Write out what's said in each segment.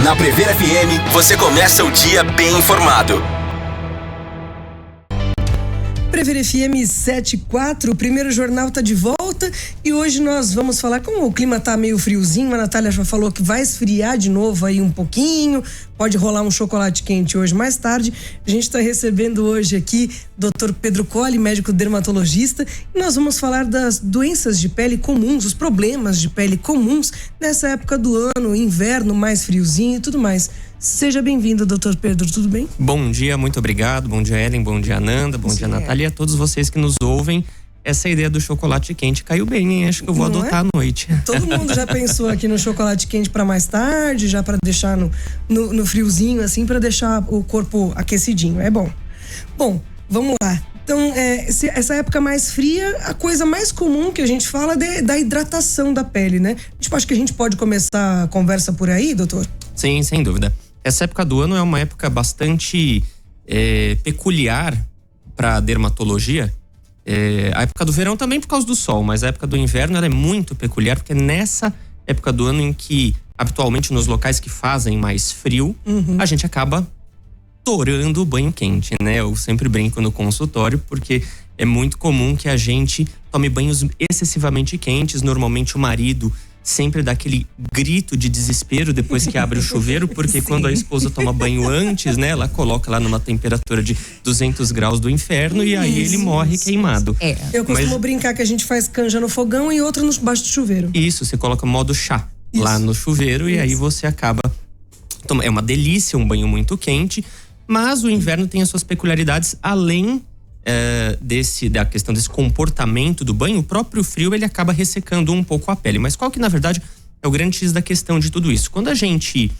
Na Prever FM, você começa o dia bem informado. Prever FM 7.4, o primeiro jornal tá de volta e hoje nós vamos falar, como o clima tá meio friozinho, a Natália já falou que vai esfriar de novo aí um pouquinho, pode rolar um chocolate quente hoje mais tarde. A gente está recebendo hoje aqui Dr. Pedro Colli, médico dermatologista, e nós vamos falar das doenças de pele comuns, os problemas de pele comuns nessa época do ano, inverno mais friozinho e tudo mais. Seja bem-vindo, doutor Pedro, tudo bem? Bom dia, muito obrigado. Bom dia, Ellen, bom dia, Ananda, bom dia, Natália, e a todos vocês que nos ouvem. Essa ideia do chocolate quente caiu bem, hein? Acho que eu vou adotar à noite. Todo mundo já pensou aqui no chocolate quente para mais tarde, já para deixar no friozinho, assim, para deixar o corpo aquecidinho. É bom. Bom, vamos lá. Então, essa época mais fria, a coisa mais comum que a gente fala é da hidratação da pele, né? Acho que a gente pode começar a conversa por aí, doutor? Sim, sem dúvida. Essa época do ano é uma época bastante peculiar para a dermatologia. A época do verão também por causa do sol, mas a época do inverno ela é muito peculiar, porque é nessa época do ano em que, habitualmente nos locais que fazem mais frio, a gente acaba torando o banho quente, né? Eu sempre brinco no consultório, porque é muito comum que a gente tome banhos excessivamente quentes. Normalmente o marido sempre dá aquele grito de desespero depois que abre o chuveiro, porque quando a esposa toma banho antes, né, ela coloca lá numa temperatura de 200 graus do inferno e aí ele morre queimado. Eu costumo brincar que a gente faz canja no fogão e outra baixo do chuveiro. Isso, você coloca modo chá lá no chuveiro e aí você acaba... É uma delícia, um banho muito quente, mas o inverno tem as suas peculiaridades, além da questão desse comportamento do banho. O próprio frio ele acaba ressecando um pouco a pele, mas qual que na verdade é o grande X da questão de tudo isso? Quando a gente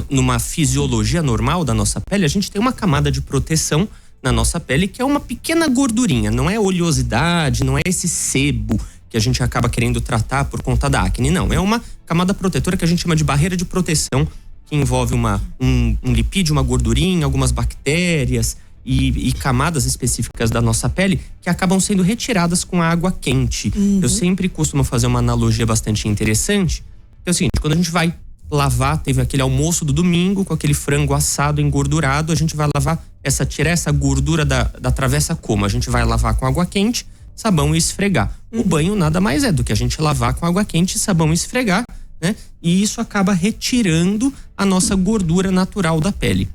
numa fisiologia normal da nossa pele, a gente tem uma camada de proteção na nossa pele que é uma pequena gordurinha, não é oleosidade, não é esse sebo que a gente acaba querendo tratar por conta da acne, não, é uma camada protetora que a gente chama de barreira de proteção, que envolve um lipídio, uma gordurinha, algumas bactérias e camadas específicas da nossa pele que acabam sendo retiradas com a água quente. Eu sempre costumo fazer uma analogia bastante interessante, que é o seguinte: quando a gente vai lavar, teve aquele almoço do domingo com aquele frango assado engordurado, a gente vai lavar, tirar essa gordura da travessa como? A gente vai lavar com água quente, sabão e esfregar. O banho nada mais é do que a gente lavar com água quente, sabão e esfregar, né? E isso acaba retirando a nossa gordura natural da pele.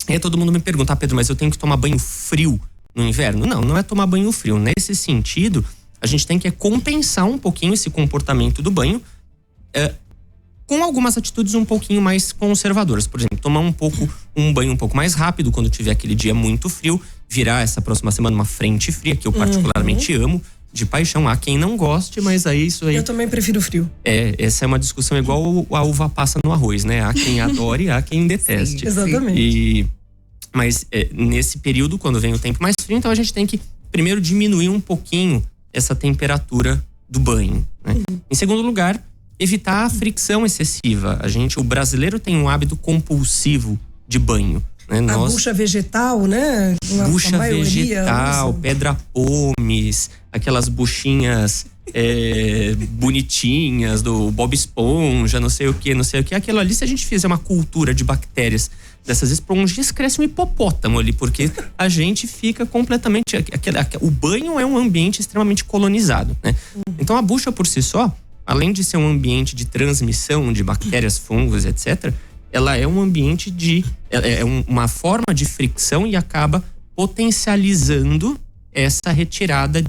Aí todo mundo me pergunta: Pedro, mas eu tenho que tomar banho frio no inverno? Não é tomar banho frio. Nesse sentido, a gente tem que compensar um pouquinho esse comportamento do banho com algumas atitudes um pouquinho mais conservadoras. Por exemplo, tomar um banho um pouco mais rápido quando tiver aquele dia muito frio, virar essa próxima semana uma frente fria, que eu particularmente amo de paixão. Há quem não goste, mas isso aí... Eu também prefiro frio. Essa é uma discussão igual a uva passa no arroz, né? Há quem adore, há quem deteste. Sim, exatamente. Mas nesse período, quando vem o tempo mais frio, então a gente tem que primeiro diminuir um pouquinho essa temperatura do banho, né? Em segundo lugar, evitar a fricção excessiva. O brasileiro tem um hábito compulsivo de banho, né? A bucha vegetal, né? Bucha vegetal, pedra-pomes, aquelas buchinhas bonitinhas do Bob Esponja, não sei o que. Aquilo ali, se a gente fizer uma cultura de bactérias dessas esponjinhas, cresce um hipopótamo ali, porque a gente fica completamente... O banho é um ambiente extremamente colonizado, né? Então a bucha por si só, além de ser um ambiente de transmissão de bactérias, fungos, etc., ela é um ambiente uma forma de fricção e acaba potencializando essa retirada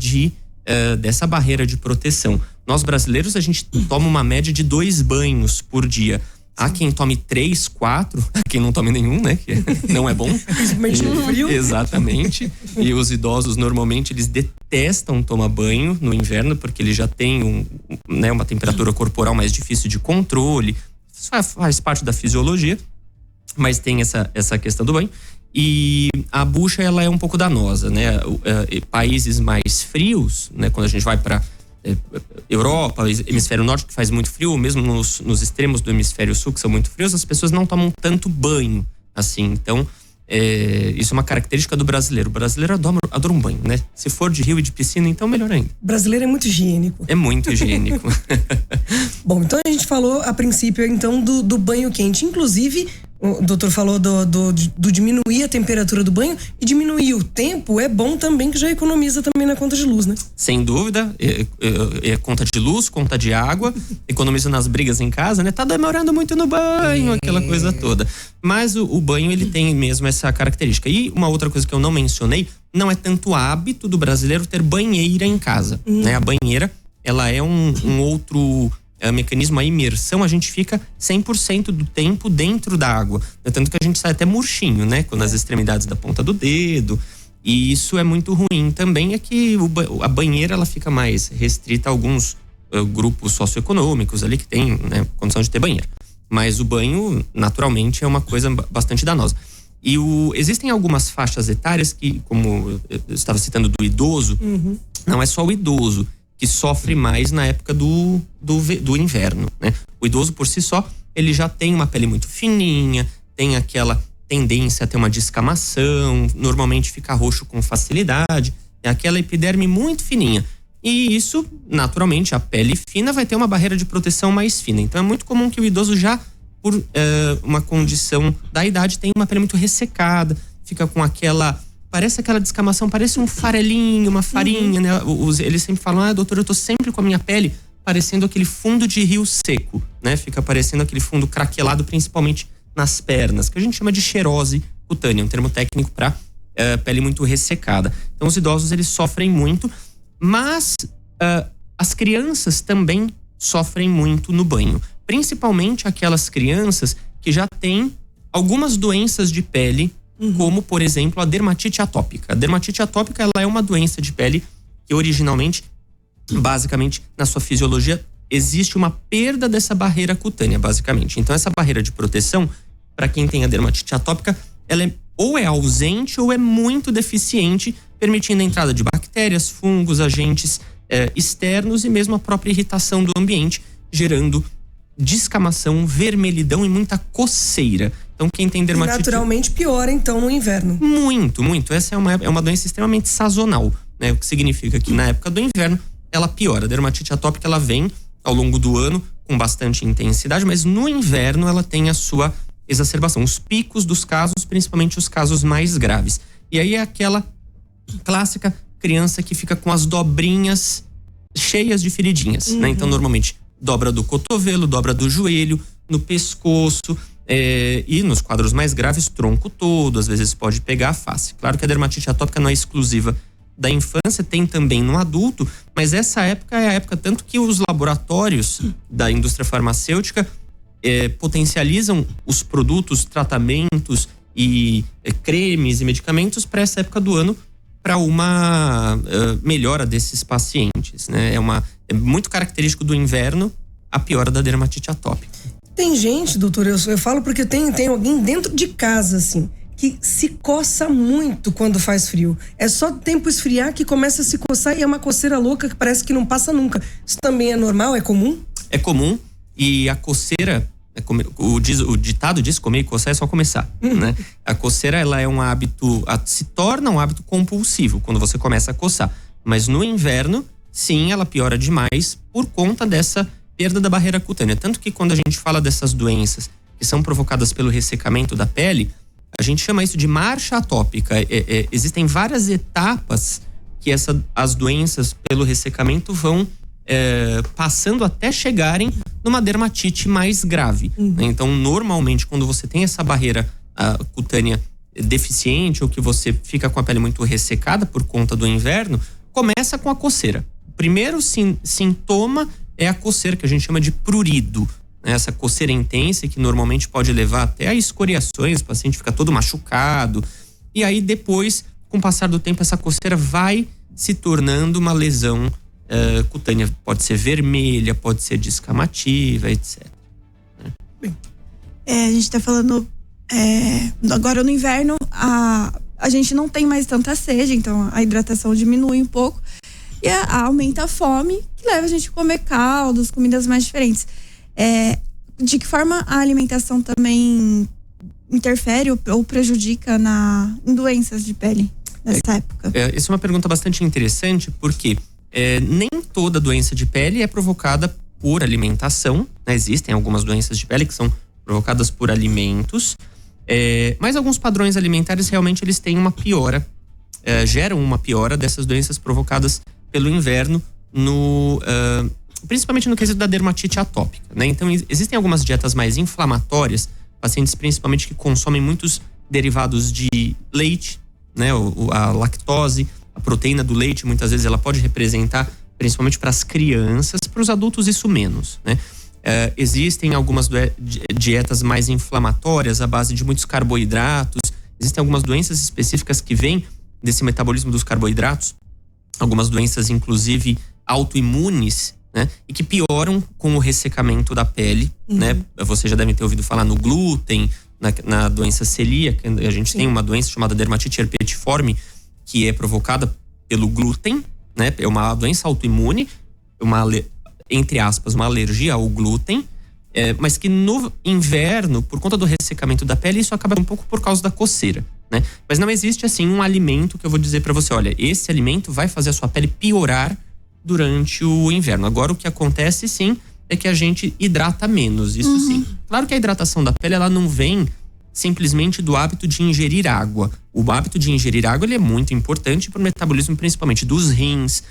dessa barreira de proteção. Nós brasileiros, a gente toma uma média de 2 banhos por dia. Há quem tome 3, 4, há quem não tome nenhum, né? Que não é bom. Principalmente no frio. Exatamente. E os idosos, normalmente, eles detestam tomar banho no inverno, porque eles já têm uma temperatura corporal mais difícil de controle. Isso faz parte da fisiologia, mas tem essa questão do banho. E a bucha, ela é um pouco danosa, né? Países mais frios, né? Quando a gente vai para Europa, hemisfério norte, que faz muito frio, mesmo nos extremos do hemisfério sul, que são muito frios, as pessoas não tomam tanto banho assim. Então Isso é uma característica do brasileiro. O brasileiro adora um banho, né? Se for de rio e de piscina, então melhor ainda. O brasileiro é muito higiênico. É muito higiênico. Bom, então a gente falou a princípio então do banho quente. Inclusive, o doutor falou do diminuir a temperatura do banho e diminuir o tempo é bom também, que já economiza também na conta de luz, né? Sem dúvida, é conta de luz, conta de água, economiza nas brigas em casa, né? Tá demorando muito no banho, aquela coisa toda. Mas o banho, ele tem mesmo essa característica. E uma outra coisa que eu não mencionei, não é tanto hábito do brasileiro ter banheira em casa, né? A banheira, ela é um outro mecanismo, a imersão, a gente fica 100% do tempo dentro da água. Tanto que a gente sai até murchinho, né? Nas extremidades da ponta do dedo. E isso é muito ruim. Também é que a banheira, ela fica mais restrita a alguns grupos socioeconômicos ali que tem, né, condição de ter banheira. Mas o banho, naturalmente, é uma coisa bastante danosa. E existem algumas faixas etárias que, como eu estava citando do idoso, não é só o idoso que sofre mais na época do inverno, né? O idoso por si só, ele já tem uma pele muito fininha, tem aquela tendência a ter uma descamação, normalmente fica roxo com facilidade, é aquela epiderme muito fininha. E isso, naturalmente, a pele fina vai ter uma barreira de proteção mais fina. Então é muito comum que o idoso já, por uma condição da idade, tenha uma pele muito ressecada, fica com parece aquela descamação, parece um farelinho, uma farinha, né? Eles sempre falam, doutor, eu tô sempre com a minha pele parecendo aquele fundo de rio seco, né? Fica parecendo aquele fundo craquelado, principalmente nas pernas, que a gente chama de xerose cutânea, um termo técnico para pele muito ressecada. Então os idosos, eles sofrem muito, mas as crianças também sofrem muito no banho, principalmente aquelas crianças que já têm algumas doenças de pele, como, por exemplo, a dermatite atópica. A dermatite atópica, ela é uma doença de pele que originalmente, basicamente, na sua fisiologia, existe uma perda dessa barreira cutânea, basicamente. Então, essa barreira de proteção, para quem tem a dermatite atópica, ela ou é ausente ou é muito deficiente, permitindo a entrada de bactérias, fungos, agentes externos e mesmo a própria irritação do ambiente, gerando descamação, vermelhidão e muita coceira. Então quem tem dermatite... E naturalmente piora então no inverno. Muito, muito. Essa é uma doença extremamente sazonal, né? O que significa que na época do inverno ela piora. A dermatite atópica, ela vem ao longo do ano com bastante intensidade, mas no inverno ela tem a sua exacerbação. Os picos dos casos, principalmente os casos mais graves. E aí é aquela clássica criança que fica com as dobrinhas cheias de feridinhas, né? Então normalmente dobra do cotovelo, dobra do joelho, no pescoço, e nos quadros mais graves, tronco todo, às vezes pode pegar a face. Claro que a dermatite atópica não é exclusiva da infância, tem também no adulto, mas essa época é a época tanto que os laboratórios da indústria farmacêutica potencializam os produtos, tratamentos e cremes e medicamentos para essa época do ano, para uma melhora desses pacientes, né? É muito característico do inverno a piora da dermatite atópica. Tem gente, doutor, eu falo porque tem alguém dentro de casa, assim, que se coça muito quando faz frio. É só o tempo esfriar que começa a se coçar e é uma coceira louca que parece que não passa nunca. Isso também é normal? É comum? É comum, e a coceira, o ditado diz, comer e coçar é só começar, né? A coceira, ela é um hábito, se torna um hábito compulsivo quando você começa a coçar. Mas no inverno, sim, ela piora demais por conta dessa perda da barreira cutânea. Tanto que quando a gente fala dessas doenças que são provocadas pelo ressecamento da pele, a gente chama isso de marcha atópica. Existem várias etapas que as doenças pelo ressecamento vão passando até chegarem numa dermatite mais grave. Então, normalmente, quando você tem essa barreira cutânea deficiente ou que você fica com a pele muito ressecada por conta do inverno, começa com a coceira. O primeiro sintoma é a coceira, que a gente chama de prurido. Essa coceira intensa que normalmente pode levar até a escoriações, o paciente fica todo machucado. E aí depois, com o passar do tempo, essa coceira vai se tornando uma lesão cutânea. Pode ser vermelha, pode ser descamativa, etc. A gente tá falando agora no inverno, a gente não tem mais tanta sede, então a hidratação diminui um pouco e aumenta a fome, que leva a gente a comer caldos, comidas mais diferentes. De que forma a alimentação também interfere ou prejudica em doenças de pele nessa época? Essa é uma pergunta bastante interessante, porque nem toda doença de pele é provocada por alimentação, né? Existem algumas doenças de pele que são provocadas por alimentos, mas alguns padrões alimentares realmente eles têm uma piora, geram uma piora dessas doenças provocadas pelo inverno, principalmente no quesito da dermatite atópica, né? Então existem algumas dietas mais inflamatórias, pacientes principalmente que consomem muitos derivados de leite, né? A lactose, a proteína do leite, muitas vezes ela pode representar, principalmente para as crianças, para os adultos isso menos, né? Existem algumas dietas mais inflamatórias à base de muitos carboidratos, existem algumas doenças específicas que vêm desse metabolismo dos carboidratos, algumas doenças inclusive autoimunes, né? E que pioram com o ressecamento da pele, né? Você já deve ter ouvido falar no glúten, na doença celíaca. A gente tem uma doença chamada dermatite herpetiforme, que é provocada pelo glúten, né? É uma doença autoimune, entre aspas, uma alergia ao glúten, mas que no inverno, por conta do ressecamento da pele, isso acaba um pouco por causa da coceira, né? Mas não existe assim um alimento que eu vou dizer para você, olha, esse alimento vai fazer a sua pele piorar durante o inverno. Agora o que acontece sim é que a gente hidrata menos, isso sim. Claro que a hidratação da pele ela não vem simplesmente do hábito de ingerir água. O hábito de ingerir água ele é muito importante para o metabolismo, principalmente dos rins,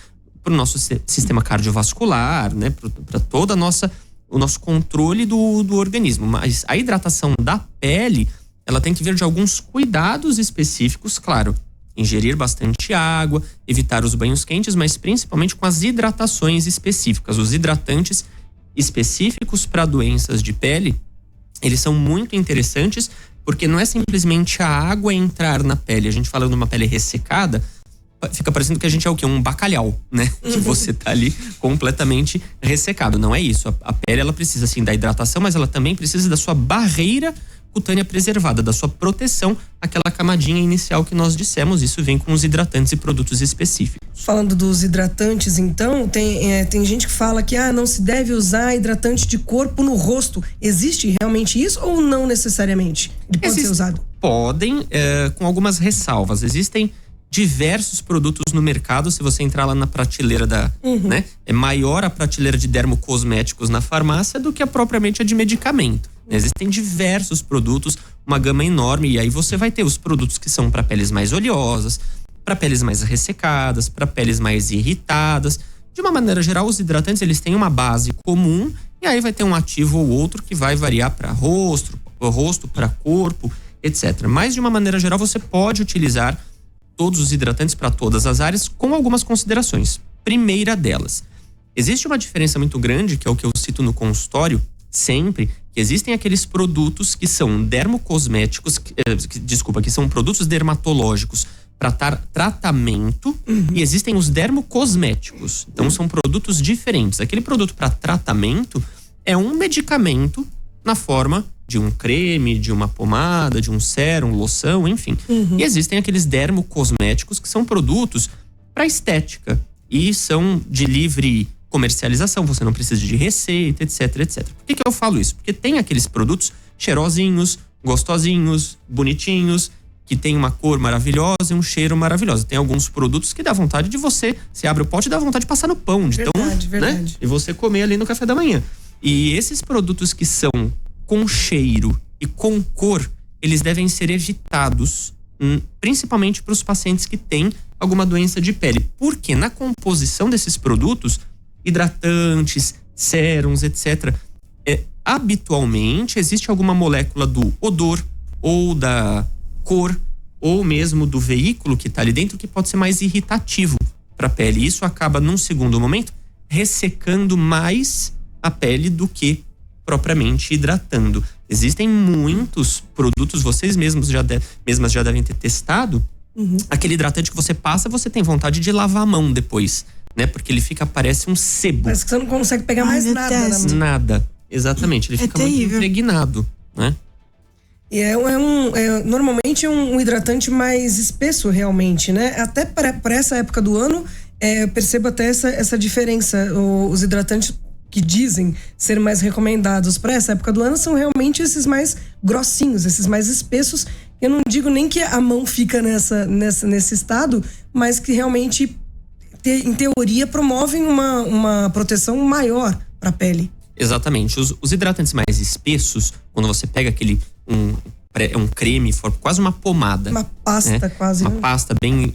para o nosso sistema cardiovascular, né? Para todo o nosso controle do organismo. Mas a hidratação da pele, ela tem que vir de alguns cuidados específicos, claro. Ingerir bastante água, evitar os banhos quentes, mas principalmente com as hidratações específicas. Os hidratantes específicos para doenças de pele, eles são muito interessantes porque não é simplesmente a água entrar na pele. A gente falando de uma pele ressecada, fica parecendo que a gente é o quê? Um bacalhau, né? Que você tá ali completamente ressecado. Não é isso. A pele, ela precisa sim da hidratação, mas ela também precisa da sua barreira cutânea preservada, da sua proteção, aquela camadinha inicial que nós dissemos. Isso vem com os hidratantes e produtos específicos. Falando dos hidratantes, então, tem gente que fala que não se deve usar hidratante de corpo no rosto. Existe realmente isso ou não necessariamente? Ele pode ser usado? Podem, com algumas ressalvas. Existem diversos produtos no mercado. Se você entrar lá na prateleira né? É maior a prateleira de dermocosméticos na farmácia do que propriamente a de medicamento. Existem diversos produtos, uma gama enorme, e aí você vai ter os produtos que são para peles mais oleosas, para peles mais ressecadas, para peles mais irritadas. De uma maneira geral, os hidratantes eles têm uma base comum, e aí vai ter um ativo ou outro que vai variar para rosto para corpo, etc. Mas de uma maneira geral, você pode utilizar todos os hidratantes para todas as áreas, com algumas considerações. Primeira delas, existe uma diferença muito grande, que é o que eu cito no consultório sempre, que existem aqueles produtos que são dermocosméticos, que são produtos dermatológicos para tratamento, e existem os dermocosméticos. Então são produtos diferentes. Aquele produto para tratamento é um medicamento na forma de um creme, de uma pomada, de um sérum, loção, enfim. E existem aqueles dermocosméticos que são produtos para estética e são de livre comercialização, você não precisa de receita, etc, etc. Por que eu falo isso? Porque tem aqueles produtos cheirosinhos, gostosinhos, bonitinhos, que tem uma cor maravilhosa e um cheiro maravilhoso. Tem alguns produtos que dá vontade de você abre o pote e dá vontade de passar no pão, verdade. Né? E você comer ali no café da manhã. E esses produtos que são com cheiro e com cor, eles devem ser evitados, principalmente para os pacientes que têm alguma doença de pele. Porque na composição desses produtos, hidratantes, sérums, etc., habitualmente existe alguma molécula do odor ou da cor ou mesmo do veículo que está ali dentro que pode ser mais irritativo para a pele. Isso acaba, num segundo momento, ressecando mais a pele do que propriamente hidratando. Existem muitos produtos, vocês mesmas já devem ter testado, aquele hidratante que você passa, você tem vontade de lavar a mão depois, né? Porque ele parece um sebo. Parece que você não consegue pegar mais nada na mão. Nada, exatamente. Ele fica muito impregnado, né? E normalmente é um hidratante mais espesso, realmente, né? Até para essa época do ano, percebo até essa diferença. Os hidratantes que dizem ser mais recomendados para essa época do ano são realmente esses mais grossinhos, esses mais espessos. Eu não digo nem que a mão fica nesse estado, mas que realmente, em teoria, promovem uma proteção maior para a pele. Exatamente. Os hidratantes mais espessos, quando você pega um creme, quase uma pomada. Uma pasta, né? Quase. Uma pasta bem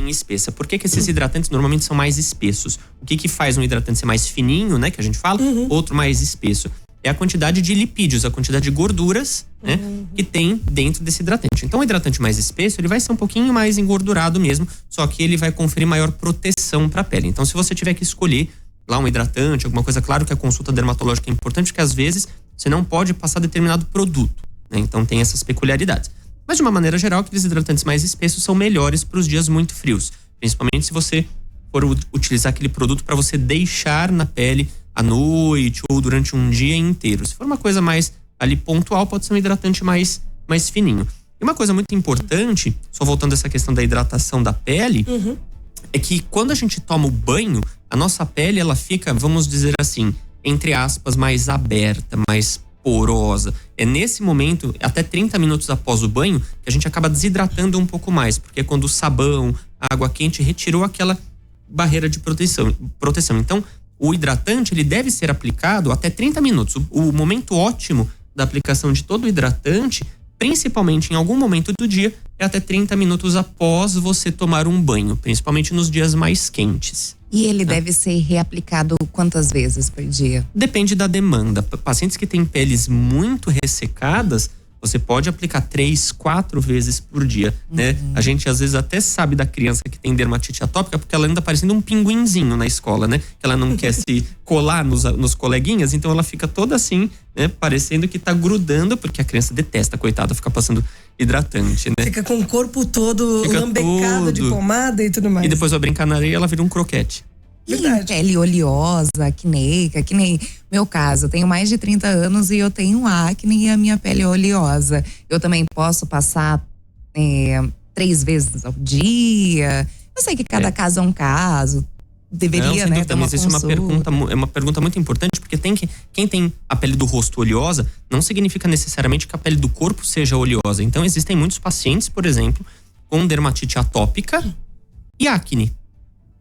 espessa. Por que esses hidratantes normalmente são mais espessos? O que faz um hidratante ser mais fininho, né? Que a gente fala, outro mais espesso. É a quantidade de lipídios, a quantidade de gorduras, né? Que tem dentro desse hidratante. Então, o hidratante mais espesso, ele vai ser um pouquinho mais engordurado mesmo, só que ele vai conferir maior proteção para a pele. Então, se você tiver que escolher lá um hidratante, alguma coisa, claro que a consulta dermatológica é importante, porque às vezes você não pode passar determinado produto, né? Então tem essas peculiaridades. Mas de uma maneira geral, aqueles hidratantes mais espessos são melhores para os dias muito frios, principalmente se você for utilizar aquele produto para você deixar na pele à noite ou durante um dia inteiro. Se for uma coisa mais ali pontual, pode ser um hidratante mais fininho. E uma coisa muito importante, só voltando a essa questão da hidratação da pele, é que quando a gente toma o banho, a nossa pele, ela fica, vamos dizer assim, entre aspas, mais aberta, mais porosa. É nesse momento, até 30 minutos após o banho, que a gente acaba desidratando um pouco mais, porque é quando o sabão, a água quente retirou aquela barreira de proteção. Então, o hidratante, ele deve ser aplicado até 30 minutos. O momento ótimo da aplicação de todo o hidratante, principalmente em algum momento do dia, é até 30 minutos após você tomar um banho, principalmente nos dias mais quentes. E ele deve ser reaplicado quantas vezes por dia? Depende da demanda. Pacientes que têm peles muito ressecadas, você pode aplicar 3, 4 vezes por dia, né? A gente às vezes até sabe da criança que tem dermatite atópica porque ela anda parecendo um pinguinzinho na escola, né? Que ela não quer se colar nos coleguinhas, então ela fica toda assim, né? Parecendo que tá grudando, porque a criança detesta, coitada, ficar passando hidratante, né? Fica com o corpo todo lambecado de pomada e tudo mais. E depois vai brincar na areia, ela vira um croquete. E pele oleosa, acneica, que nem meu caso, eu tenho mais de 30 anos e eu tenho acne e a minha pele é oleosa. Eu também posso passar 3 vezes ao dia. Eu sei que cada caso é um caso. Deveria, né? Mas isso é uma pergunta muito importante, porque quem tem a pele do rosto oleosa não significa necessariamente que a pele do corpo seja oleosa. Então existem muitos pacientes, por exemplo, com dermatite atópica e acne,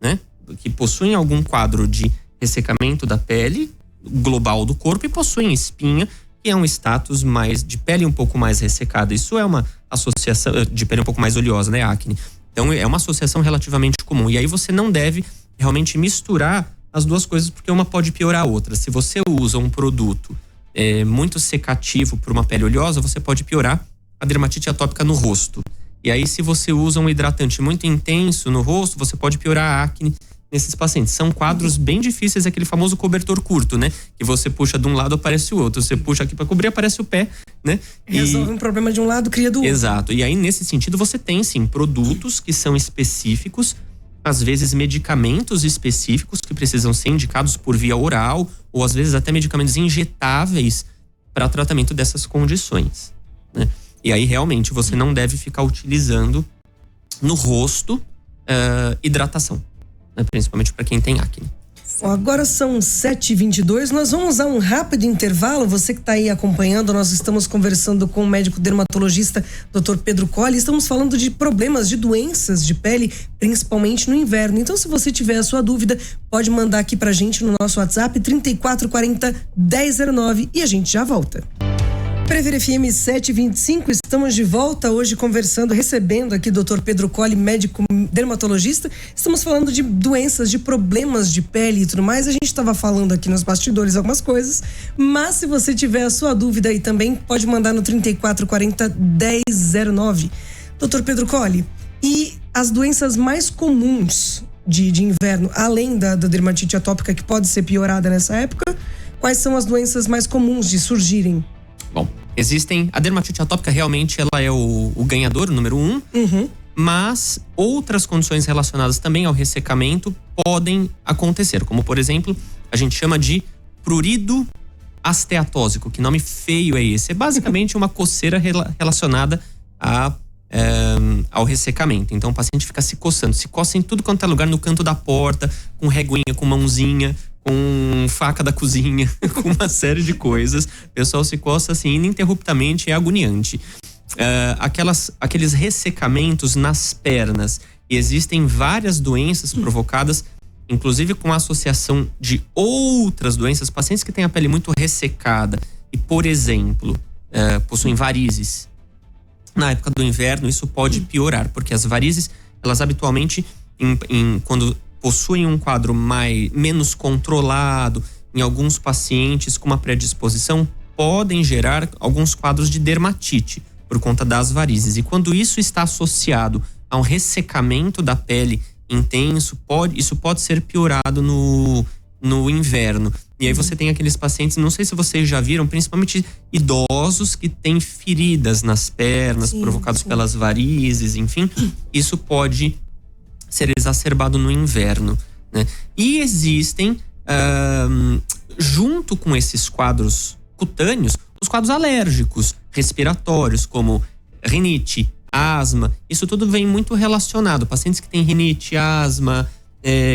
né? Que possuem algum quadro de ressecamento da pele global do corpo e possuem espinha, que é um status mais de pele um pouco mais ressecada. Isso é uma associação de pele um pouco mais oleosa, né? Acne. Então é uma associação relativamente comum. E aí você não deve realmente misturar as duas coisas, porque uma pode piorar a outra. Se você usa um produto muito secativo para uma pele oleosa, você pode piorar a dermatite atópica no rosto. E aí, se você usa um hidratante muito intenso no rosto, você pode piorar a acne nesses pacientes. São quadros bem difíceis, aquele famoso cobertor curto, né? Que você puxa de um lado, aparece o outro. Você puxa aqui para cobrir, aparece o pé, né? Resolve um problema de um lado, cria do outro. Exato. E aí, nesse sentido, você tem, sim, produtos que são específicos, às vezes medicamentos específicos que precisam ser indicados por via oral, ou às vezes até medicamentos injetáveis para tratamento dessas condições, né? E aí, realmente, você não deve ficar utilizando no rosto hidratação, né? Principalmente para quem tem acne. Agora são 7h22, nós vamos a um rápido intervalo. Você que está aí acompanhando, nós estamos conversando com o médico dermatologista Dr. Pedro Colli. Estamos falando de problemas, de doenças de pele, principalmente no inverno. Então, se você tiver a sua dúvida, pode mandar aqui pra gente no nosso WhatsApp 3440 1009 e a gente já volta. Prever FM 725, estamos de volta hoje conversando, recebendo aqui o Dr. Pedro Colli, médico dermatologista. Estamos falando de doenças, de problemas de pele e tudo mais. A gente estava falando aqui nos bastidores algumas coisas, mas se você tiver a sua dúvida aí também, pode mandar no 3440 1009. Dr. Pedro Colli, e as doenças mais comuns de inverno, além da dermatite atópica, que pode ser piorada nessa época, quais são as doenças mais comuns de surgirem? Bom, a dermatite atópica realmente ela é o ganhador, o número 1, mas outras condições relacionadas também ao ressecamento podem acontecer, como por exemplo, a gente chama de prurido asteatósico. Que nome feio é esse? É basicamente uma coceira relacionada ao ressecamento. Então o paciente fica se coçando, se coça em tudo quanto é lugar, no canto da porta, com reguinha, com mãozinha, com faca da cozinha, com uma série de coisas. O pessoal se coça assim ininterruptamente, é agoniante. Aqueles ressecamentos nas pernas. E existem várias doenças provocadas, inclusive com a associação de outras doenças. Pacientes que têm a pele muito ressecada e, por exemplo, possuem varizes. Na época do inverno, isso pode piorar, porque as varizes, elas habitualmente, quando possuem um quadro menos controlado, em alguns pacientes com uma predisposição, podem gerar alguns quadros de dermatite por conta das varizes. E quando isso está associado a um ressecamento da pele intenso, isso pode ser piorado no inverno. E aí você tem aqueles pacientes, não sei se vocês já viram, principalmente idosos que têm feridas nas pernas, provocados pelas varizes, enfim. Isso pode ser exacerbado no inverno, né? E existem, junto com esses quadros cutâneos, os quadros alérgicos, respiratórios, como rinite, asma. Isso tudo vem muito relacionado. Pacientes que têm rinite, asma,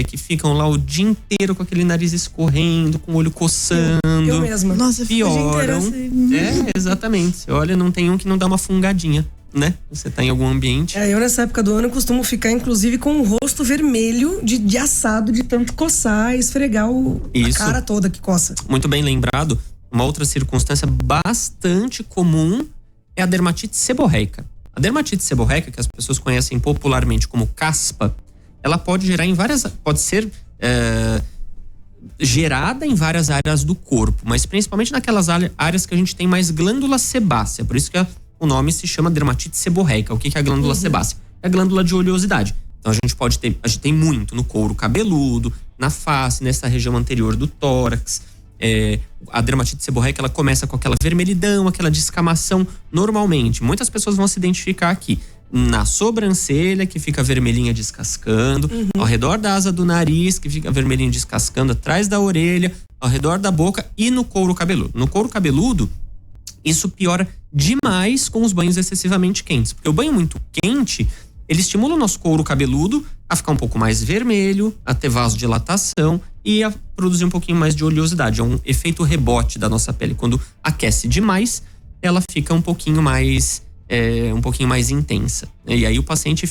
que ficam lá o dia inteiro com aquele nariz escorrendo, com o olho coçando. Eu mesma. Nossa, pioram. Assim. Exatamente. Você olha, não tem um que não dá uma fungadinha, né? Você tá em algum ambiente. Eu nessa época do ano costumo ficar, inclusive, com o rosto vermelho de assado, de tanto coçar e esfregar a cara toda que coça. Muito bem lembrado. Uma outra circunstância bastante comum é a dermatite seborreica. A dermatite seborreica, que as pessoas conhecem popularmente como caspa, ela pode ser gerada em várias áreas do corpo, mas principalmente naquelas áreas que a gente tem mais glândula sebácea. Por isso que o nome se chama dermatite seborreica. O que é a glândula sebácea? É a glândula de oleosidade. Então a gente tem muito no couro cabeludo, na face, nessa região anterior do tórax. A dermatite seborreica, ela começa com aquela vermelhidão, aquela descamação normalmente. Muitas pessoas vão se identificar aqui na sobrancelha, que fica vermelhinha descascando, ao redor da asa do nariz, que fica vermelhinho descascando, atrás da orelha, ao redor da boca e no couro cabeludo. No couro cabeludo, isso piora demais com os banhos excessivamente quentes, porque o banho muito quente, ele estimula o nosso couro cabeludo a ficar um pouco mais vermelho, a ter vasodilatação e a produzir um pouquinho mais de oleosidade. É um efeito rebote da nossa pele. Quando aquece demais, ela fica um pouquinho mais intensa. E aí o paciente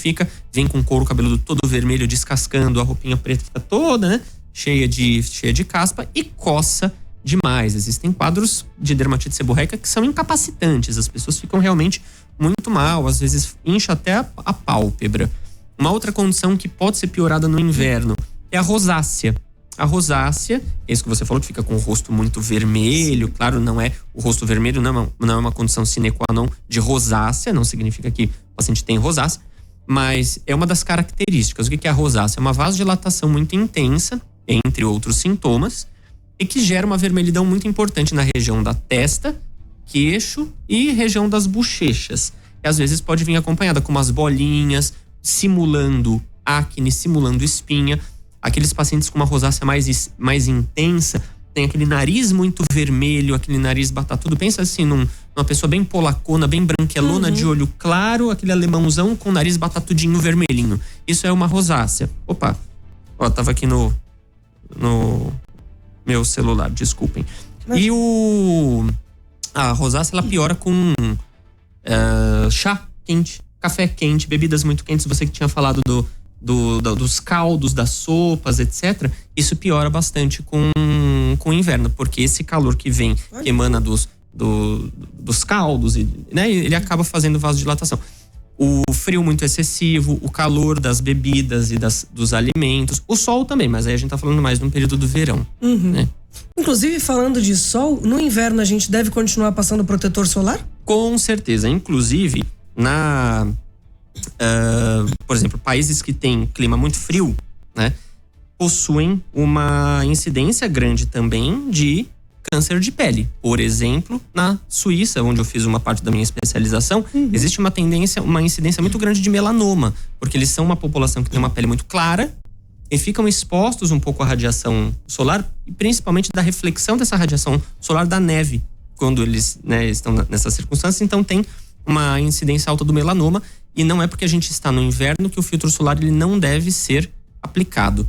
vem com o couro cabeludo todo vermelho, descascando, a roupinha preta fica toda, né, cheia de caspa e coça demais. Existem quadros de dermatite seborreica que são incapacitantes. As pessoas ficam realmente muito mal, às vezes incha até a pálpebra. Uma outra condição que pode ser piorada no inverno é a rosácea. A rosácea, isso que você falou, que fica com o rosto muito vermelho. Claro, não é o rosto vermelho, não é uma condição sine qua non de rosácea, não significa que o paciente tem rosácea, mas é uma das características. O que é a rosácea? É uma vasodilatação muito intensa, entre outros sintomas, e que gera uma vermelhidão muito importante na região da testa, queixo e região das bochechas. E às vezes pode vir acompanhada com umas bolinhas, simulando acne, simulando espinha. Aqueles pacientes com uma rosácea mais intensa, tem aquele nariz muito vermelho, aquele nariz batatudo. Pensa assim, numa pessoa bem polacona, bem branquelona, de olho claro, aquele alemãozão com nariz batatudinho vermelhinho. Isso é uma rosácea. Opa, tava aqui no meu celular, desculpem. E a rosácea, ela piora com chá quente, café quente, bebidas muito quentes. Você que tinha falado dos caldos, das sopas, etc. Isso piora bastante com o inverno, porque esse calor que emana dos caldos, né, ele acaba fazendo vasodilatação. O frio muito excessivo, o calor das bebidas e dos alimentos, o sol também, mas aí a gente tá falando mais de um período do verão, né? Inclusive, falando de sol, no inverno a gente deve continuar passando protetor solar? Com certeza. Inclusive, por exemplo, países que têm clima muito frio, né, possuem uma incidência grande também de câncer de pele. Por exemplo, na Suíça, onde eu fiz uma parte da minha especialização, existe uma incidência muito grande de melanoma, porque eles são uma população que tem uma pele muito clara e ficam expostos um pouco à radiação solar, e principalmente da reflexão dessa radiação solar da neve, quando eles, né, estão nessas circunstâncias. Então tem uma incidência alta do melanoma, e não é porque a gente está no inverno que o filtro solar ele não deve ser aplicado.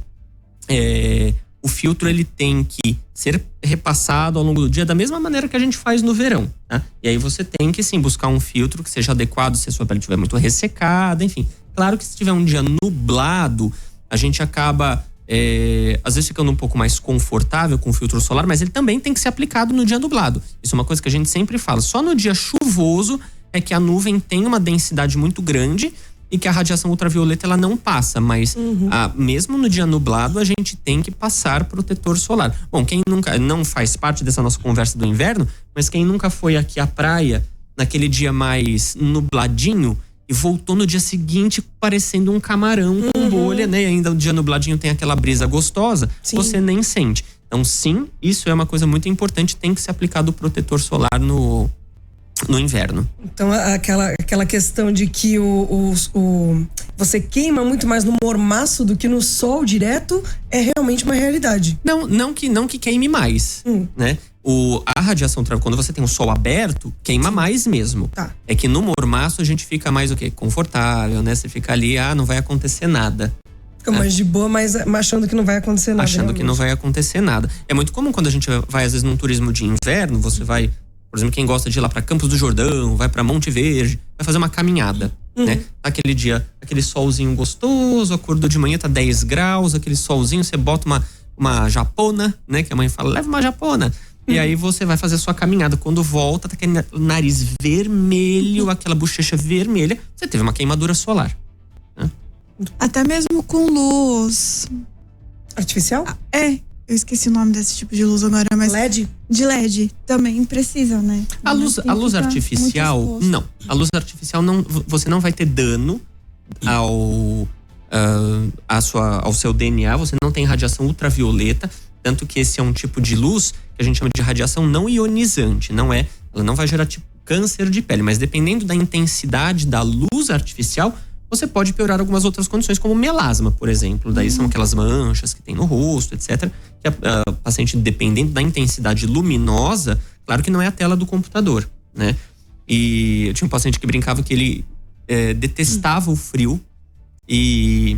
o filtro ele tem que ser repassado ao longo do dia da mesma maneira que a gente faz no verão, tá? E aí você tem que sim buscar um filtro que seja adequado se a sua pele estiver muito ressecada, enfim. Claro que se tiver um dia nublado, a gente acaba às vezes ficando um pouco mais confortável com o filtro solar, mas ele também tem que ser aplicado no dia nublado. Isso é uma coisa que a gente sempre fala. Só no dia chuvoso é que a nuvem tem uma densidade muito grande e que a radiação ultravioleta ela não passa, mas mesmo no dia nublado a gente tem que passar protetor solar. Bom, quem nunca não faz parte dessa nossa conversa do inverno, mas quem nunca foi aqui à praia naquele dia mais nubladinho e voltou no dia seguinte parecendo um camarão com bolha, né? E ainda o dia nubladinho tem aquela brisa gostosa, você nem sente. Então sim, isso é uma coisa muito importante, tem que ser aplicado o protetor solar no inverno. Então aquela questão de que você queima muito mais no mormaço do que no sol direto é realmente uma realidade. Não que queime mais, né? A radiação ultravioleta, quando você tem o sol aberto, queima mais mesmo. Tá. É que no mormaço a gente fica mais o quê? Confortável, né? Você fica ali, não vai acontecer nada. Fica mais de boa, mas achando que não vai acontecer nada. Achando que não vai acontecer nada. É muito comum quando a gente vai, às vezes, num turismo de inverno, você vai, por exemplo, quem gosta de ir lá pra Campos do Jordão, vai pra Monte Verde, vai fazer uma caminhada, né? Aquele dia, aquele solzinho gostoso, acordou de manhã, tá 10 graus, aquele solzinho, você bota uma japona, né? Que a mãe fala, leva uma japona. E aí você vai fazer a sua caminhada. Quando volta, tá aquele nariz vermelho, aquela bochecha vermelha. Você teve uma queimadura solar. Né? Até mesmo com luz artificial? Eu esqueci o nome desse tipo de luz agora, mas LED? De LED também precisa, né? A luz artificial, não. A luz artificial não, você não vai ter dano ao seu DNA, você não tem radiação ultravioleta. Tanto que esse é um tipo de luz que a gente chama de radiação não ionizante. Ela não vai gerar tipo câncer de pele, mas dependendo da intensidade da luz artificial, você pode piorar algumas outras condições, como melasma, por exemplo. Daí são aquelas manchas que tem no rosto, etc. Que a paciente, dependendo da intensidade luminosa, claro que não é a tela do computador, né? E eu tinha um paciente que brincava que ele detestava o frio e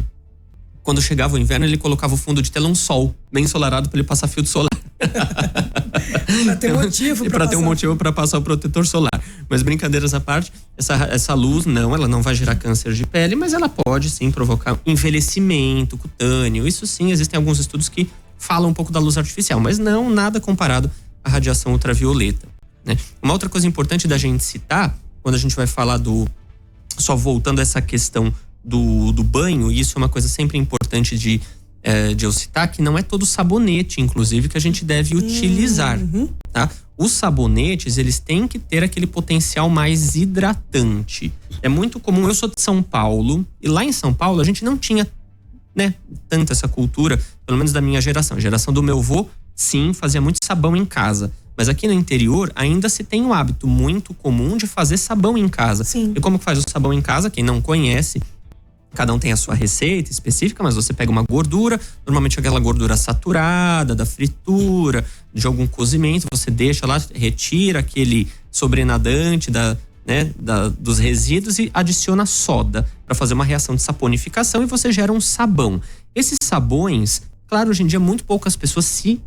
quando chegava o inverno, ele colocava o fundo de tela um sol bem ensolarado para ele passar filtro solar. Pra ter motivo para ter um motivo para passar o protetor solar. Mas brincadeiras à parte, essa luz ela não vai gerar câncer de pele, mas ela pode sim provocar envelhecimento cutâneo. Isso sim, existem alguns estudos que falam um pouco da luz artificial, mas não nada comparado à radiação ultravioleta, né? Uma outra coisa importante da gente citar, quando a gente vai falar só voltando a essa questão do banho, e isso é uma coisa sempre importante de eu citar, que não é todo sabonete, inclusive, que a gente deve utilizar, tá? Os sabonetes, eles têm que ter aquele potencial mais hidratante. É muito comum, eu sou de São Paulo, e lá em São Paulo a gente não tinha, né, tanto essa cultura, pelo menos da minha geração. A geração do meu avô, sim, fazia muito sabão em casa. Mas aqui no interior ainda se tem um hábito muito comum de fazer sabão em casa. Sim. E como que faz o sabão em casa? Quem não conhece, cada um tem a sua receita específica, mas você pega uma gordura, normalmente aquela gordura saturada, da fritura, de algum cozimento, você deixa lá, retira aquele sobrenadante dos resíduos e adiciona soda para fazer uma reação de saponificação e você gera um sabão. Esses sabões, claro, hoje em dia muito poucas pessoas se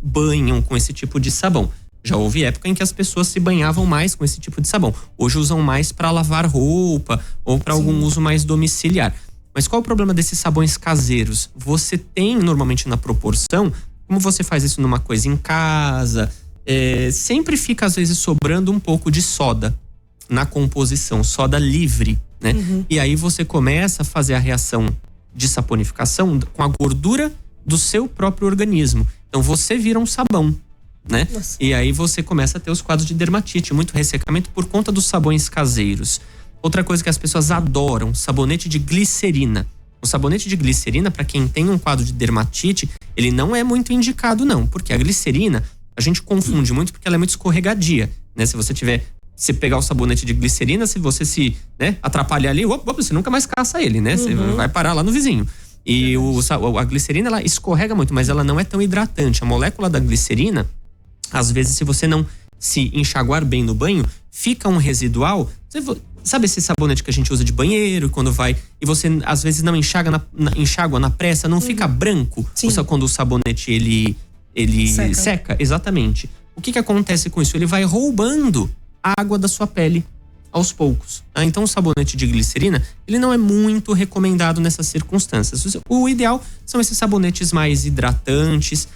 banham com esse tipo de sabão. Já houve época em que as pessoas se banhavam mais com esse tipo de sabão. Hoje usam mais para lavar roupa ou para algum uso mais domiciliar. Mas qual é o problema desses sabões caseiros? Você tem normalmente na proporção, como você faz isso numa coisa em casa, sempre fica às vezes sobrando um pouco de soda na composição, soda livre, né? E aí você começa a fazer a reação de saponificação com a gordura do seu próprio organismo. Então você vira um sabão, né? Nossa. E aí você começa a ter os quadros de dermatite, muito ressecamento por conta dos sabões caseiros. Outra coisa que as pessoas adoram, sabonete de glicerina. O sabonete de glicerina, para quem tem um quadro de dermatite, ele não é muito indicado não, porque a glicerina, a gente confunde muito porque ela é muito escorregadia, né? Se pegar o sabonete de glicerina, se você se atrapalhar ali, você nunca mais caça ele, né? Você vai parar lá no vizinho. E a glicerina, ela escorrega muito, mas ela não é tão hidratante. A molécula da glicerina, às vezes, se você não se enxaguar bem no banho, fica um residual. Sabe esse sabonete que a gente usa de banheiro, quando vai e você às vezes não enxágua na pressa, não fica branco? Sim. Só quando o sabonete ele seca? Exatamente. O que acontece com isso? Ele vai roubando a água da sua pele aos poucos. Tá? Então o sabonete de glicerina, ele não é muito recomendado nessas circunstâncias. O ideal são esses sabonetes mais hidratantes,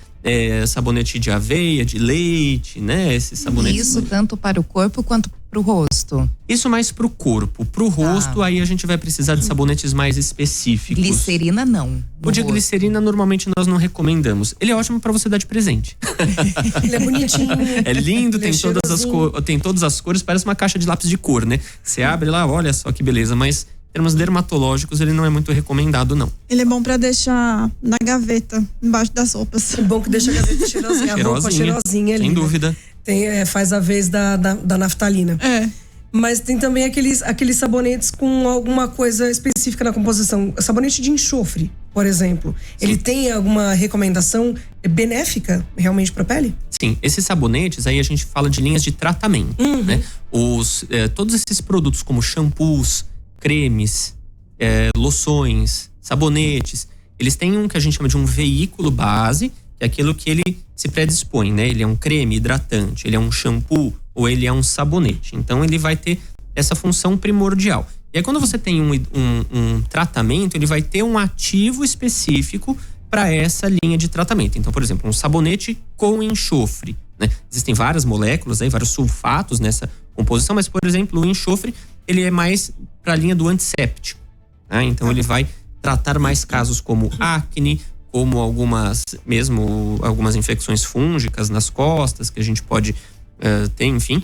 sabonete de aveia, de leite, né? Esses sabonetes. Isso tanto para o corpo quanto para o rosto. Isso mais pro corpo. Pro rosto, aí a gente vai precisar de sabonetes mais específicos. Glicerina não. O de glicerina, normalmente, nós não recomendamos. Ele é ótimo pra você dar de presente. Ele é bonitinho. É lindo, Ele é tem todas as cores, parece uma caixa de lápis de cor, né? Você abre lá, olha só que beleza, mas em termos dermatológicos, ele não é muito recomendado, não. Ele é bom pra deixar na gaveta, embaixo das roupas. É bom que deixa a gaveta cheirosinha. A roupa cheirosinha ali. Sem dúvida. Faz a vez da naftalina. Mas tem também aqueles sabonetes com alguma coisa específica na composição. Sabonete de enxofre, por exemplo. Sim. Ele tem alguma recomendação benéfica realmente para a pele? Sim, esses sabonetes aí a gente fala de linhas de tratamento, né? Todos esses produtos como shampoos, cremes, loções, sabonetes, eles têm um que a gente chama de um veículo base, que é aquilo que ele se predispõe, né? Ele é um creme hidratante, ele é um shampoo ou ele é um sabonete. Então ele vai ter essa função primordial. E aí quando você tem um tratamento, ele vai ter um ativo específico para essa linha de tratamento. Então, por exemplo, um sabonete com enxofre, né? Existem várias moléculas, aí, vários sulfatos nessa composição, mas, por exemplo, o enxofre, ele é mais para a linha do antisséptico, né? Então ele vai tratar mais casos como acne, como algumas infecções fúngicas nas costas que a gente pode ter, enfim.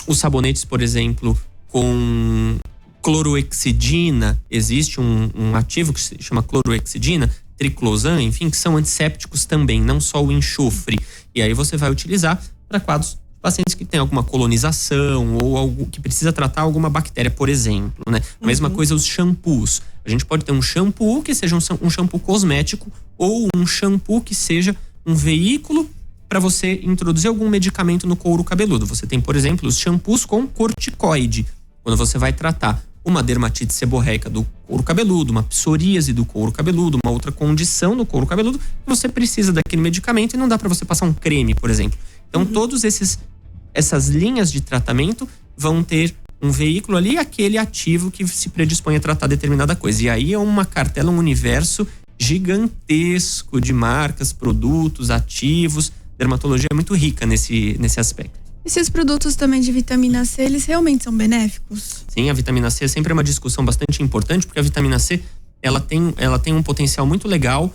Os sabonetes, por exemplo, com cloroexidina, existe um ativo que se chama cloroexidina, triclosan, enfim, que são antissépticos também, não só o enxofre. E aí você vai utilizar para quadros pacientes que têm alguma colonização ou algo que precisa tratar alguma bactéria, por exemplo, né? A mesma coisa os shampoos. A gente pode ter um shampoo que seja um shampoo cosmético ou um shampoo que seja um veículo para você introduzir algum medicamento no couro cabeludo. Você tem, por exemplo, os shampoos com corticoide, quando você vai tratar uma dermatite seborreica do couro cabeludo, uma psoríase do couro cabeludo, uma outra condição no couro cabeludo, você precisa daquele medicamento e não dá para você passar um creme, por exemplo. Então, todos essas linhas de tratamento vão ter um veículo ali, aquele ativo que se predispõe a tratar determinada coisa. E aí é uma cartela, um universo gigantesco de marcas, produtos, ativos. Dermatologia é muito rica nesse aspecto. Esses produtos também de vitamina C, eles realmente são benéficos? Sim, a vitamina C é sempre uma discussão bastante importante, porque a vitamina C, ela tem um potencial muito legal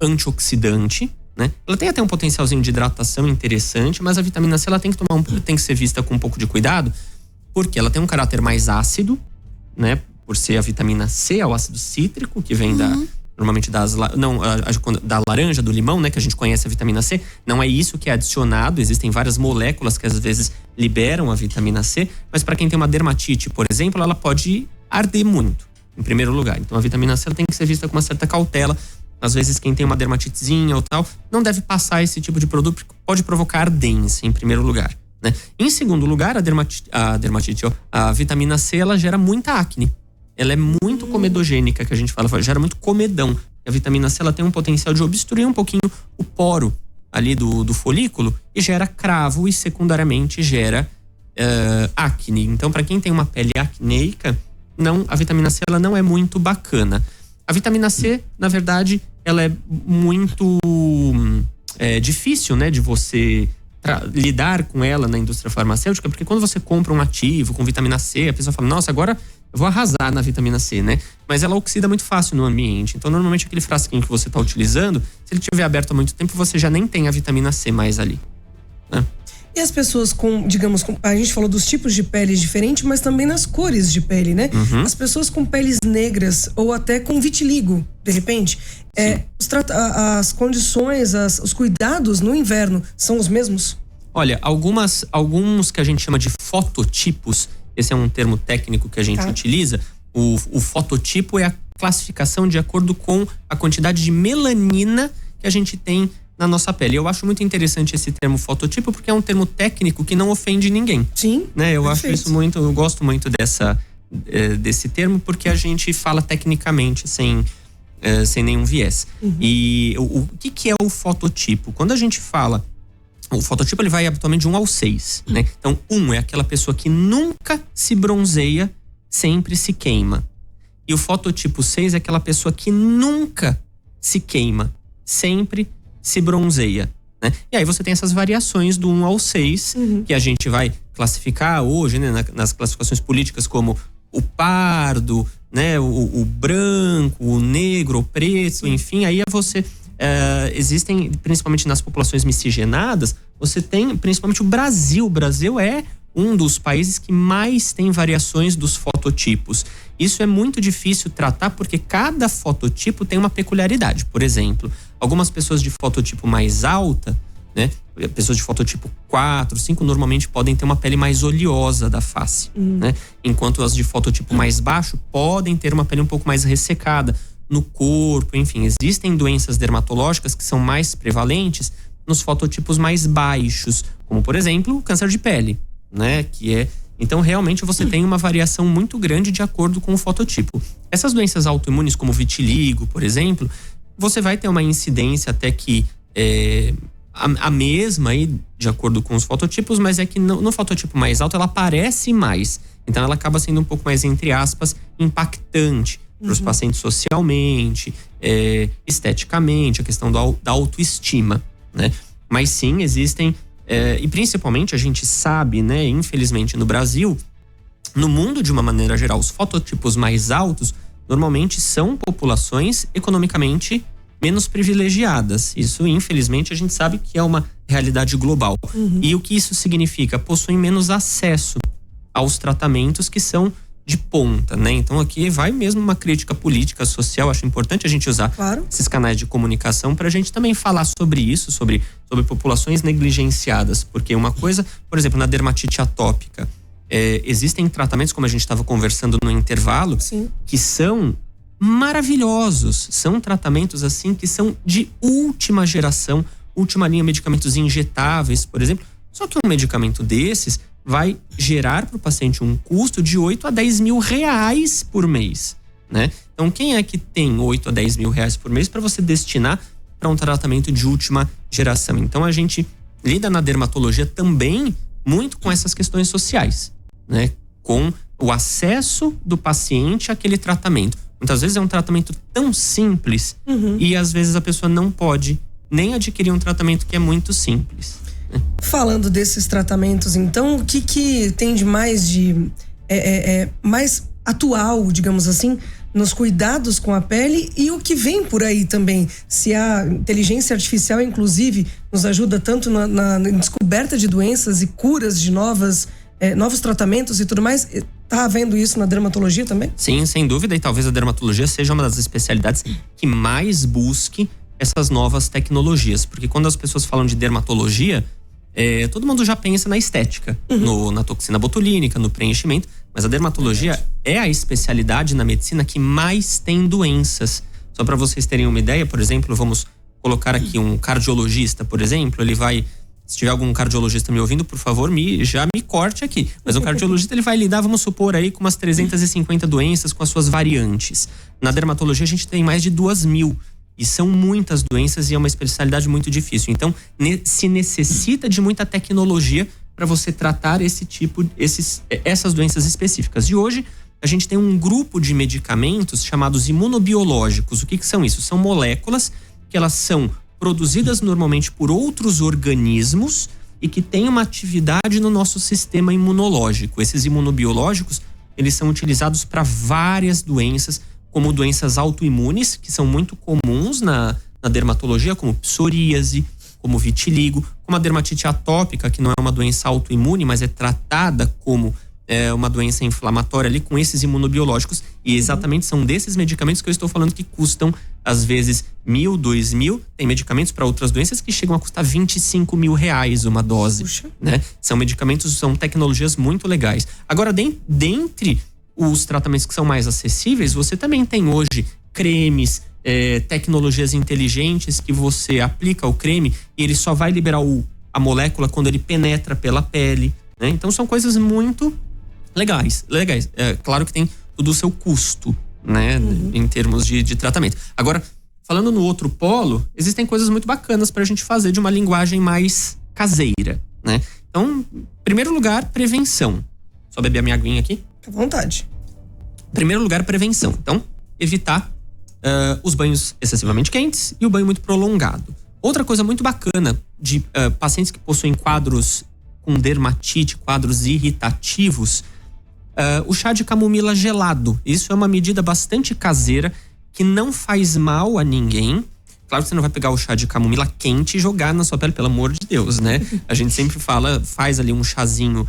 antioxidante, né? Ela tem até um potencialzinho de hidratação interessante, mas a vitamina C ela tem que ser vista com um pouco de cuidado, porque ela tem um caráter mais ácido, né? Por ser a vitamina C, é o ácido cítrico, que vem normalmente da laranja, do limão, né? Que a gente conhece a vitamina C. Não é isso que é adicionado, existem várias moléculas que às vezes liberam a vitamina C, mas para quem tem uma dermatite, por exemplo, ela pode arder muito, em primeiro lugar. Então a vitamina C ela tem que ser vista com uma certa cautela. Às vezes quem tem uma dermatitezinha ou tal, não deve passar esse tipo de produto, porque pode provocar ardência, em primeiro lugar, né? Em segundo lugar, a vitamina C, ela gera muita acne. Ela é muito comedogênica, que a gente fala, gera muito comedão. A vitamina C, ela tem um potencial de obstruir um pouquinho o poro ali do folículo e gera cravo e secundariamente gera acne. Então, para quem tem uma pele acneica, a vitamina C, ela não é muito bacana. A vitamina C, na verdade, ela é muito difícil, né, de você lidar com ela na indústria farmacêutica, porque quando você compra um ativo com vitamina C, a pessoa fala, nossa, agora eu vou arrasar na vitamina C, né? Mas ela oxida muito fácil no ambiente. Então, normalmente, aquele frasquinho que você está utilizando, se ele estiver aberto há muito tempo, você já nem tem a vitamina C mais ali, né? E as pessoas a gente falou dos tipos de pele diferentes, mas também nas cores de pele, né? As pessoas com peles negras ou até com vitiligo, de repente, as condições, os cuidados no inverno são os mesmos? Olha, alguns que a gente chama de fototipos, esse é um termo técnico que a gente utiliza. O fototipo é a classificação de acordo com a quantidade de melanina que a gente tem na nossa pele. Eu acho muito interessante esse termo fototipo, porque é um termo técnico que não ofende ninguém. Sim. Né? Eu perfeito. acho isso muito, eu gosto muito desse termo, porque a gente fala tecnicamente, sem nenhum viés. E o que é o fototipo? Quando a gente fala, o fototipo ele vai habitualmente de 1 ao 6, né? Então, 1 é aquela pessoa que nunca se bronzeia, sempre se queima. E o fototipo 6 é aquela pessoa que nunca se queima, sempre se bronzeia, né? E aí você tem essas variações do 1 ao 6, que a gente vai classificar hoje, né, nas classificações políticas, como o pardo, né, o branco, o negro, o preto, enfim. Aí você existem, principalmente nas populações miscigenadas, você tem principalmente o Brasil. O Brasil é um dos países que mais tem variações dos fototipos. Isso é muito difícil tratar, porque cada fototipo tem uma peculiaridade. Por exemplo, algumas pessoas de fototipo mais alta, né, pessoas de fototipo 4, 5, normalmente podem ter uma pele mais oleosa da face, né? Enquanto as de fototipo mais baixo podem ter uma pele um pouco mais ressecada no corpo, enfim. Existem doenças dermatológicas que são mais prevalentes nos fototipos mais baixos, como, por exemplo, o câncer de pele, né? Então, realmente, você tem uma variação muito grande de acordo com o fototipo. Essas doenças autoimunes, como vitiligo, por exemplo, você vai ter uma incidência até que a mesma aí, de acordo com os fototipos, mas é que no fototipo mais alto ela aparece mais. Então, ela acaba sendo um pouco mais, entre aspas, impactante para os pacientes socialmente, esteticamente, a questão da autoestima, né? Mas sim, existem, e principalmente a gente sabe, né, infelizmente no Brasil, no mundo de uma maneira geral, os fototipos mais altos normalmente são populações economicamente menos privilegiadas. Isso, infelizmente, a gente sabe que é uma realidade global. E o que isso significa? Possuem menos acesso aos tratamentos que são de ponta, né? Então aqui vai mesmo uma crítica política, social. Acho importante a gente usar esses canais de comunicação para a gente também falar sobre isso, sobre populações negligenciadas. Porque uma coisa, por exemplo, na dermatite atópica, existem tratamentos, como a gente estava conversando no intervalo, que são maravilhosos. São tratamentos assim que são de última geração, última linha, medicamentos injetáveis, por exemplo. Só que um medicamento desses vai gerar para o paciente um custo de 8 a 10 mil reais por mês, né? Então, quem é que tem 8 a 10 mil reais por mês para você destinar para um tratamento de última geração? Então, a gente lida na dermatologia também muito com essas questões sociais, né? Com o acesso do paciente àquele tratamento. Muitas vezes é um tratamento tão simples e às vezes a pessoa não pode nem adquirir um tratamento que é muito simples. Falando desses tratamentos, então, o que tem de mais mais atual, digamos assim, nos cuidados com a pele, e o que vem por aí também? Se a inteligência artificial, inclusive, nos ajuda tanto na descoberta de doenças e curas de novos tratamentos e tudo mais, tá havendo isso na dermatologia também? Sim, sem dúvida, e talvez a dermatologia seja uma das especialidades que mais busque essas novas tecnologias, porque quando as pessoas falam de dermatologia, todo mundo já pensa na estética, na toxina botulínica, no preenchimento, mas a dermatologia é a especialidade na medicina que mais tem doenças. Só para vocês terem uma ideia, por exemplo, vamos colocar aqui um cardiologista, por exemplo, ele vai, se tiver algum cardiologista me ouvindo, por favor, já me corte aqui. Mas um cardiologista, ele vai lidar, vamos supor aí, com umas 350 doenças com as suas variantes. Na dermatologia a gente tem mais de 2.000. E são muitas doenças e é uma especialidade muito difícil. Então, se necessita de muita tecnologia para você tratar essas doenças específicas. E hoje, a gente tem um grupo de medicamentos chamados imunobiológicos. O que são isso? São moléculas que elas são produzidas normalmente por outros organismos e que têm uma atividade no nosso sistema imunológico. Esses imunobiológicos, eles são utilizados para várias doenças, como doenças autoimunes, que são muito comuns na dermatologia, como psoríase, como vitiligo, como a dermatite atópica, que não é uma doença autoimune, mas é tratada como uma doença inflamatória ali com esses imunobiológicos. E exatamente são desses medicamentos que eu estou falando que custam, às vezes, 1.000, 2.000. Tem medicamentos para outras doenças que chegam a custar 25 mil reais uma dose. Né? São medicamentos, são tecnologias muito legais. Agora, dentre os tratamentos que são mais acessíveis, você também tem hoje cremes, tecnologias inteligentes que você aplica o creme e ele só vai liberar a molécula quando ele penetra pela pele, né? Então são coisas muito legais. Claro que tem tudo o seu custo, né? Em termos de tratamento. Agora, falando no outro polo, existem coisas muito bacanas pra gente fazer de uma linguagem mais caseira, né? Então, em primeiro lugar, prevenção. Só beber a minha aguinha aqui. Fica à vontade. Em primeiro lugar, prevenção. Então, evitar os banhos excessivamente quentes e o banho muito prolongado. Outra coisa muito bacana de pacientes que possuem quadros com dermatite, quadros irritativos, o chá de camomila gelado. Isso é uma medida bastante caseira que não faz mal a ninguém. Claro que você não vai pegar o chá de camomila quente e jogar na sua pele, pelo amor de Deus, né? A gente sempre fala, faz ali um chazinho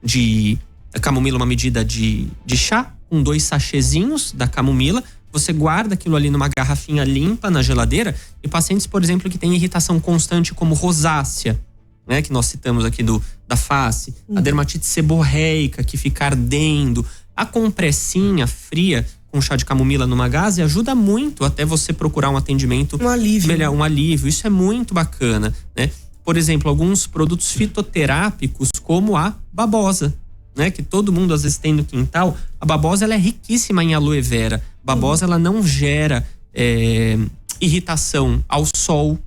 de camomila, uma medida de chá, com 2 sachêzinhos da camomila. Você guarda aquilo ali numa garrafinha limpa na geladeira. E pacientes, por exemplo, que têm irritação constante, como rosácea, né, que nós citamos aqui da face, a dermatite seborreica, que fica ardendo, a compressinha fria com chá de camomila numa gaze ajuda muito até você procurar um atendimento. Um alívio. Melhor, um alívio. Isso é muito bacana, né? Por exemplo, alguns produtos fitoterápicos, como a babosa, né? Que todo mundo às vezes tem no quintal. A babosa, ela é riquíssima em aloe vera. A babosa, ela não gera irritação ao sol,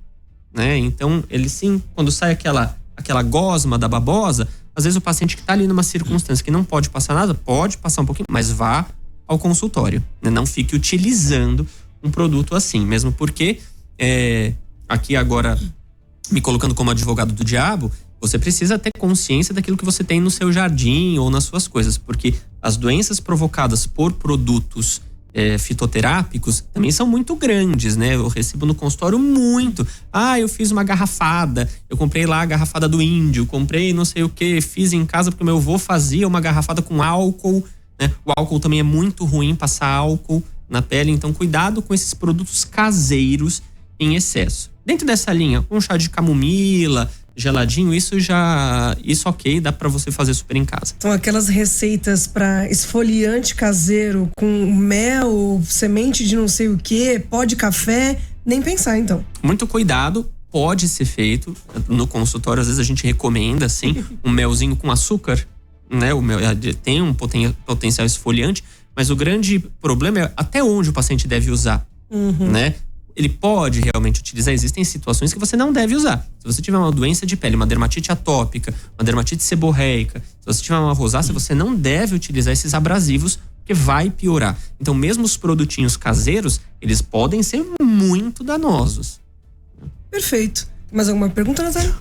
né? Então, ele sim, quando sai aquela gosma da babosa, às vezes o paciente que tá ali numa circunstância que não pode passar nada, pode passar um pouquinho, mas vá ao consultório, né? Não fique utilizando um produto assim, mesmo porque aqui agora me colocando como advogado do diabo, você precisa ter consciência daquilo que você tem no seu jardim ou nas suas coisas, porque as doenças provocadas por produtos fitoterápicos também são muito grandes, né? Eu recebo no consultório muito. Eu fiz uma garrafada, eu comprei lá a garrafada do índio, comprei não sei o que, fiz em casa porque meu avô fazia uma garrafada com álcool, né? O álcool também é muito ruim, passar álcool na pele, então cuidado com esses produtos caseiros em excesso. Dentro dessa linha, um chá de camomila, geladinho, isso ok, dá pra você fazer super em casa. Então aquelas receitas para esfoliante caseiro com mel, semente de não sei o que, pó de café, nem pensar então. Muito cuidado, pode ser feito no consultório, às vezes a gente recomenda assim, um melzinho com açúcar, né? O mel tem um potencial esfoliante, mas o grande problema é até onde o paciente deve usar, né? Ele pode realmente utilizar, existem situações que você não deve usar. Se você tiver uma doença de pele, uma dermatite atópica, uma dermatite seborreica, se você tiver uma rosácea, você não deve utilizar esses abrasivos, porque vai piorar. Então, mesmo os produtinhos caseiros, eles podem ser muito danosos. Perfeito. Mais alguma pergunta, Natália?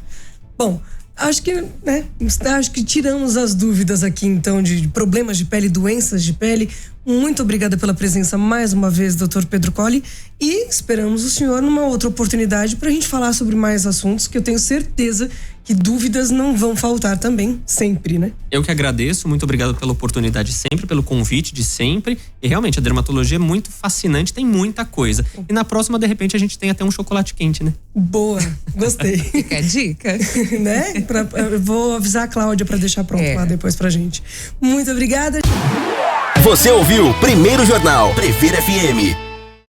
Bom, acho que tiramos as dúvidas aqui, então, de problemas de pele, doenças de pele. Muito obrigada pela presença mais uma vez, Dr. Pedro Colli, e esperamos o senhor numa outra oportunidade para a gente falar sobre mais assuntos, que eu tenho certeza que dúvidas não vão faltar também, sempre, né? Eu que agradeço, muito obrigado pela oportunidade sempre, pelo convite de sempre, e realmente a dermatologia é muito fascinante, tem muita coisa. E na próxima, de repente, a gente tem até um chocolate quente, né? Boa, gostei. Fica a dica. Né? Eu vou avisar a Cláudia para deixar pronto lá depois pra gente. Muito obrigada. Você ouviu Primeiro Jornal Previr FM.